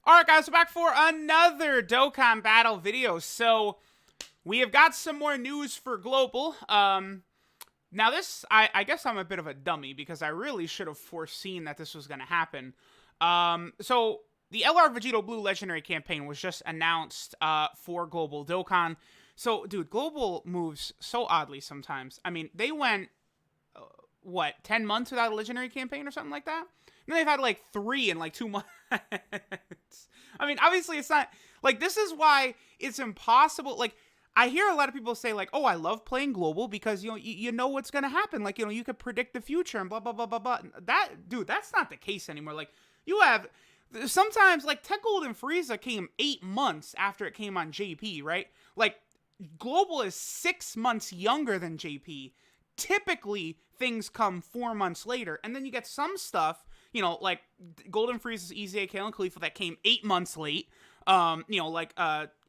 Alright guys, we're back for another Dokkan battle video. So, we have got some more news for Global. Now this, I guess I'm a bit of a dummy because I really should have foreseen that this was going to happen. So, the LR Vegito Blue Legendary campaign was just announced for Global Dokkan. So, dude, Global moves so oddly sometimes. I mean, they went, 10 months without a Legendary campaign or something like that? And then they've had like 3 in like 2 months. I mean, obviously it's not, like, this is why it's impossible. Like, I hear a lot of people say like, oh, I love playing Global because, you know what's going to happen. Like, you could predict the future and blah, blah, blah, blah, blah. Dude, that's not the case anymore. Like, you have, sometimes, like, Tech Gold and Frieza came 8 months after it came on JP, right? Like, Global is 6 months younger than JP. Typically, things come 4 months later. And then you get some stuff, like Golden Frieza's EZA Kale and Khalifa that came 8 months late. Like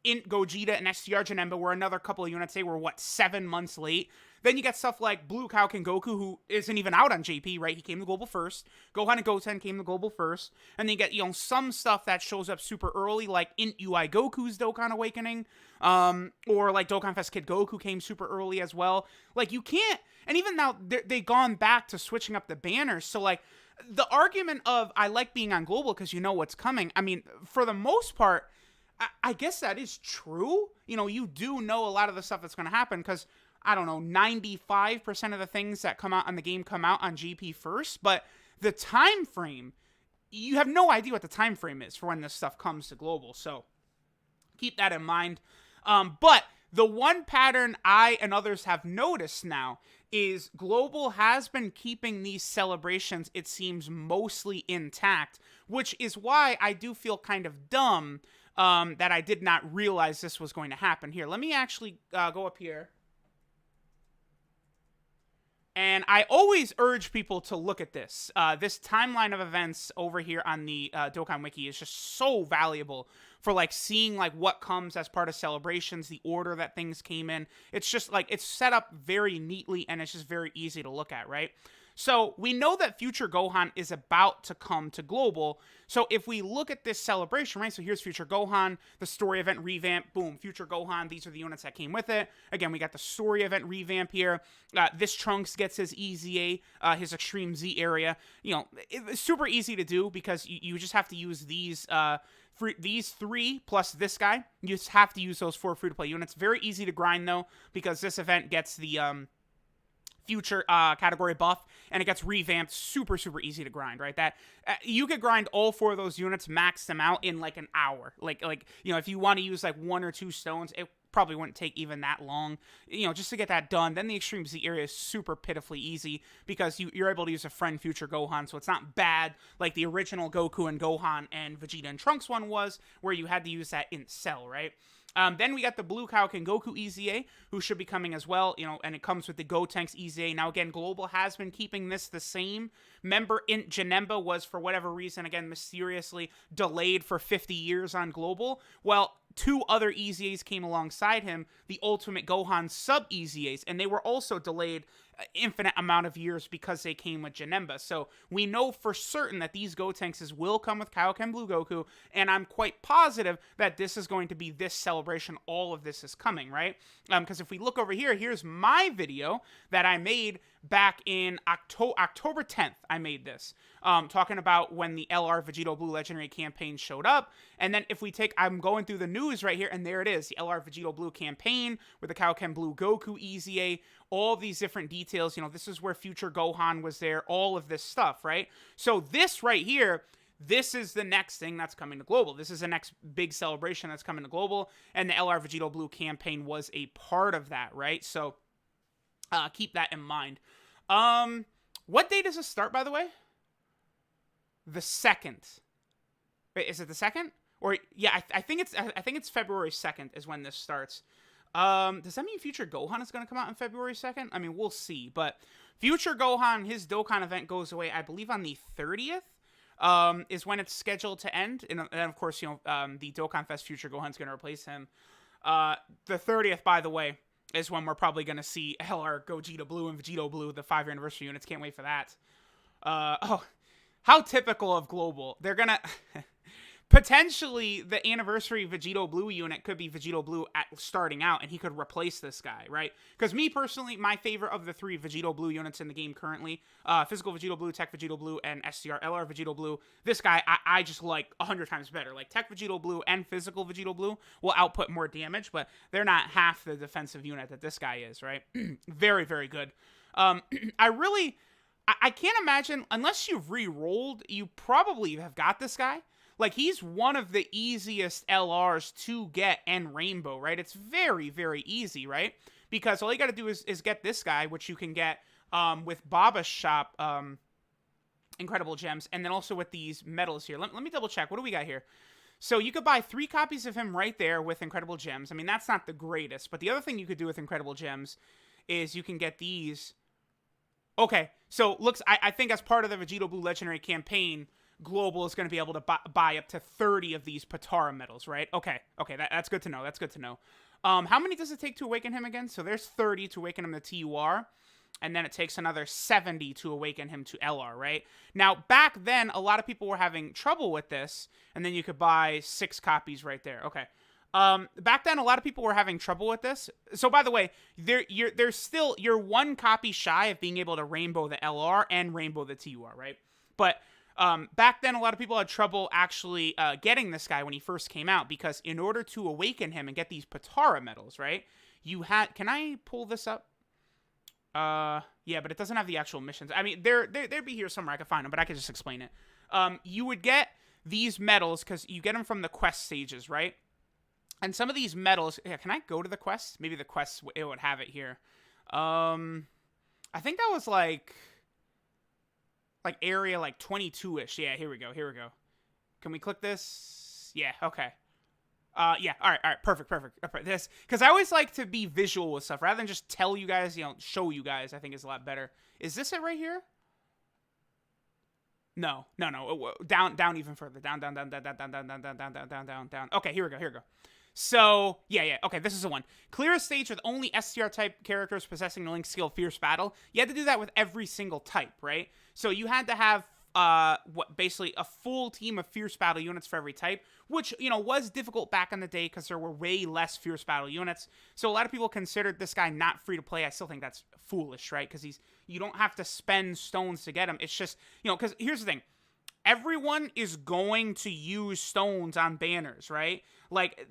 Int Gogeta and STR Janemba were another couple of units. They were, 7 months late. Then you get stuff like Blue Kaioken Goku, who isn't even out on JP, right? He came to Global first. Gohan and Goten came to Global first. And then you get, some stuff that shows up super early, like Int UI Goku's Dokkan Awakening. Or like Dokkan Fest Kid Goku came super early as well. Like, you can't, and even now, they've gone back to switching up the banners. So, like, the argument of, I like being on Global because you know what's coming. I mean, for the most part, I guess that is true. You do know a lot of the stuff that's going to happen because, I don't know, 95% of the things that come out on the game come out on GP first, but the time frame, you have no idea what the time frame is for when this stuff comes to Global, so keep that in mind. But the one pattern I and others have noticed now is Global has been keeping these celebrations, it seems, mostly intact, which is why I do feel kind of dumb that I did not realize this was going to happen. Here, let me actually go up here. And I always urge people to look at this. This timeline of events over here on the Dokkan Wiki is just so valuable for, like, seeing, like, what comes as part of celebrations, the order that things came in. It's just, like, it's set up very neatly, and it's just very easy to look at, right? So, we know that Future Gohan is about to come to Global. So, if we look at this celebration, right? So, here's Future Gohan, the story event revamp, boom, Future Gohan, these are the units that came with it. Again, we got the story event revamp here. This Trunks gets his EZA, his Extreme Z area. It's super easy to do because you just have to use these, these 3 plus this guy. You just have to use those 4 free-to-play units. Very easy to grind, though, because this event gets the, future category buff, and it gets revamped. Super easy to grind, right? That you could grind all 4 of those units, max them out in like an hour. Like if you want to use like 1 or 2 stones, it probably wouldn't take even that long, just to get that done. Then the Extreme Z area is super pitifully easy because you're able to use a friend Future Gohan, so it's not bad like the original Goku and Gohan and Vegeta and Trunks one was, where you had to use that in Cell, right? Then we got the Blue Kaioken Goku EZA, who should be coming as well, and it comes with the Gotenks EZA. Now, again, Global has been keeping this the same. Member Int Janemba was, for whatever reason, again, mysteriously delayed for 50 years on Global. Well, 2 other EZAs came alongside him, the Ultimate Gohan sub-EZAs, and they were also delayed infinite amount of years because they came with Janemba. So we know for certain that these Gotenkses will come with Kaioken Blue Goku, and I'm quite positive that this is going to be this celebration. All of this is coming, right? Because if we look over here, here's my video that I made back in October 10th. I made this, talking about when the LR Vegito Blue Legendary campaign showed up. And then if we I'm going through the news right here, and there it is, the LR Vegito Blue campaign with the Kaioken Blue Goku EZA, all these different details. This is where Future Gohan was there, all of this stuff, right? So this right here, this is the next thing that's coming to Global. This is the next big celebration that's coming to Global, and the LR Vegito Blue campaign was a part of that, right? So keep that in mind. What day does this start, by the way? The 2nd. Wait, is it the 2nd? Or yeah, I think it's February 2nd is when this starts. Does that mean Future Gohan is going to come out on February 2nd? I mean, we'll see. But Future Gohan, his Dokkan event goes away, I believe, on the 30th. Is when it's scheduled to end. And then, of course, the Dokkan Fest Future Gohan is going to replace him. The 30th, by the way, is when we're probably going to see LR Gogeta Blue and Vegito Blue, the 5-year anniversary units. Can't wait for that. How typical of Global. They're going to... potentially the anniversary Vegito Blue unit could be Vegito Blue starting out, and he could replace this guy, right? Because me personally, my favorite of the 3 Vegito Blue units in the game currently, Physical Vegito Blue, Tech Vegito Blue, and STR LR Vegito Blue, this guy I just like 100 times better. Like, Tech Vegito Blue and Physical Vegito Blue will output more damage, but they're not half the defensive unit that this guy is, right? Very, very good. I can't imagine, unless you've re-rolled, you probably have got this guy. Like, he's one of the easiest LRs to get and Rainbow, right? It's very, very easy, right? Because all you got to do is get this guy, which you can get with Baba's shop Incredible Gems, and then also with these medals here. Let me double check. What do we got here? So you could buy 3 copies of him right there with Incredible Gems. I mean, that's not the greatest, but the other thing you could do with Incredible Gems is you can get these. Okay, so I think as part of the Vegito Blue Legendary campaign, Global is going to be able to buy up to 30 of these Patara medals, right? Okay, that's good to know. That's good to know. How many does it take to awaken him again? So there's 30 to awaken him to TUR, and then it takes another 70 to awaken him to LR, right? Now, back then, a lot of people were having trouble with this, and then you could buy 6 copies right there. Okay. Back then, a lot of people were having trouble with this. So, by the way, you're 1 copy shy of being able to Rainbow the LR and Rainbow the TUR, right? But back then, a lot of people had trouble actually getting this guy when he first came out, because in order to awaken him and get these Patara medals, right, you had... Can I pull this up? Yeah, but it doesn't have the actual missions. I mean, they'd be here somewhere. I could find them, but I could just explain it. You would get these medals because you get them from the quest stages, right? And some of these medals... Yeah, can I go to the quest? Maybe the quest, it would have it here. I think that was like area 22-ish. Yeah, here we go. Can we click this? Yeah, okay. Yeah, all right, perfect. This, because I always like to be visual with stuff rather than just tell you guys, show you guys. I think is a lot better. Is this it right here? No. Down even further. Down. Okay, here we go. So, yeah. Okay, this is the one. Clear a stage with only STR type characters possessing the link skill Fierce Battle. You had to do that with every single type, right? So you had to have basically a full team of Fierce Battle units for every type, which, was difficult back in the day because there were way less Fierce Battle units. So a lot of people considered this guy not free to play. I still think that's foolish, right? Because you don't have to spend stones to get him. It's just, because here's the thing. Everyone is going to use stones on banners, right? Like,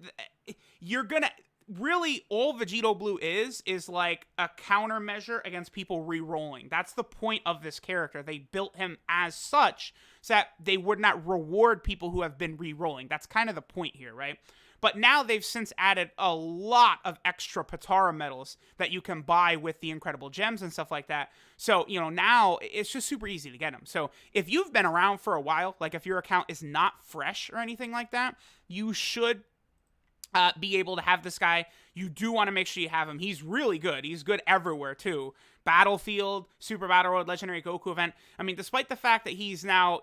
you're gonna... Really, all Vegito Blue is like a countermeasure against people re-rolling. That's the point of this character. They built him as such so that they would not reward people who have been re-rolling. That's kind of the point here, right? But now they've since added a lot of extra Patara medals that you can buy with the Incredible Gems and stuff like that. So, now it's just super easy to get them. So if you've been around for a while, like if your account is not fresh or anything like that, you should be able to have this guy. You do want to make sure you have him. He's really good. He's good everywhere, too. Battlefield, Super Battle Road, Legendary Goku event. I mean, despite the fact that he's now,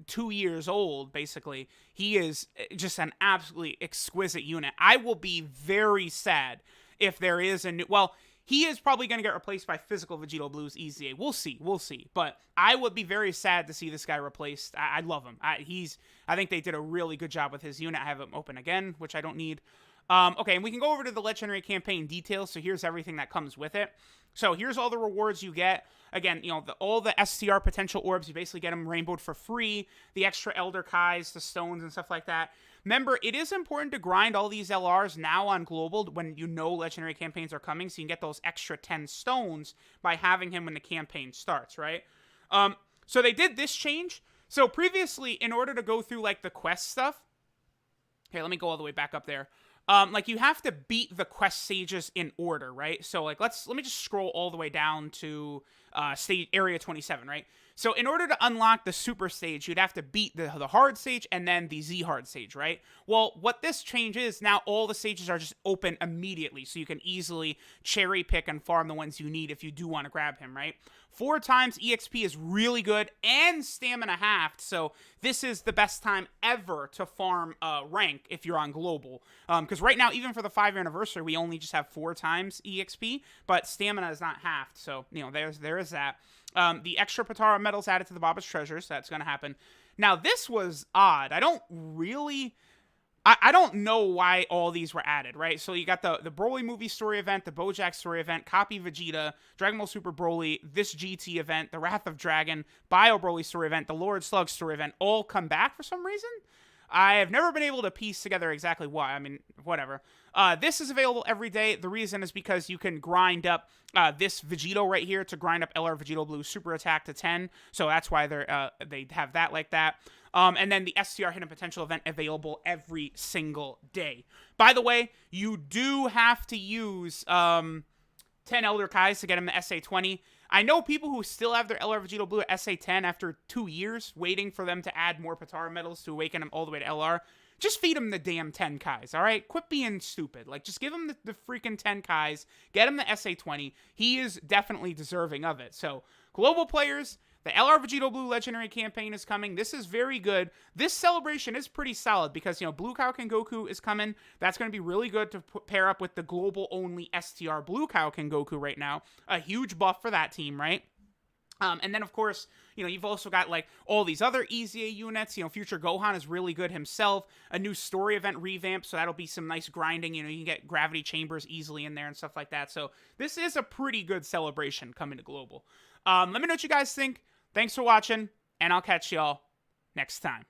2 years old, basically, he is just an absolutely exquisite unit. I will be very sad if there is a new... Well, he is probably going to get replaced by Physical Vegito Blue's EZA. We'll see. But I would be very sad to see this guy replaced. I love him. I think they did a really good job with his unit. I have him open again, which I don't need. Okay, and we can go over to the Legendary Campaign details. So here's everything that comes with it. So here's all the rewards you get. Again, all the STR potential orbs, you basically get them rainbowed for free. The extra Elder Kais, the stones, and stuff like that. Remember, it is important to grind all these LRs now on Global when Legendary campaigns are coming, so you can get those extra 10 stones by having him when the campaign starts, right? So they did this change. So previously, in order to go through, the quest stuff... Here, let me go all the way back up there. You have to beat the quest stages in order, right? So, let me just scroll all the way down to stage area 27, right? So, in order to unlock the super stage, you'd have to beat the hard stage and then the Z hard stage, right? Well, what this change is, now all the stages are just open immediately, so you can easily cherry pick and farm the ones you need if you do want to grab him, right? 4 times EXP is really good, and stamina halved, so this is the best time ever to farm rank if you're on Global. Because right now, even for the 5-year anniversary, we only just have 4 times EXP, but stamina is not halved, so, there is that. The extra Patara medals added to the Baba's Treasures, that's going to happen. Now, this was odd. I don't know why all these were added, right? So you got the Broly movie story event, the BoJack story event, Copy Vegeta, Dragon Ball Super Broly, this GT event, the Wrath of Dragon, Bio Broly story event, the Lord Slug story event, all come back for some reason. I have never been able to piece together exactly why. I mean, whatever. This is available every day. The reason is because you can grind up this Vegito right here to grind up LR Vegito Blue Super Attack to 10. So that's why they have that like that. And then the STR Hidden Potential event available every single day. By the way, you do have to use 10 Elder Kais to get him to SA20. I know people who still have their LR Vegito Blue at SA10 after 2 years, waiting for them to add more Potara medals to awaken him all the way to LR. Just feed him the damn 10 Kais, all right? Quit being stupid. Like, just give him the freaking 10 Kais, get him the SA20. He is definitely deserving of it. So, global players, the LR Vegito Blue Legendary campaign is coming. This is very good. This celebration is pretty solid because, you know, Blue Kaioken Goku is coming. That's going to be really good to pair up with the global-only STR Blue Kaioken Goku right now. A huge buff for that team, right? And then, of course, you know, you've also got, like, all these other EZA units. You know, Future Gohan is really good himself. A new story event revamp, so that'll be some nice grinding. You know, you can get Gravity Chambers easily in there and stuff like that. So this is a pretty good celebration coming to Global. Let me know what you guys think. Thanks for watching, and I'll catch y'all next time.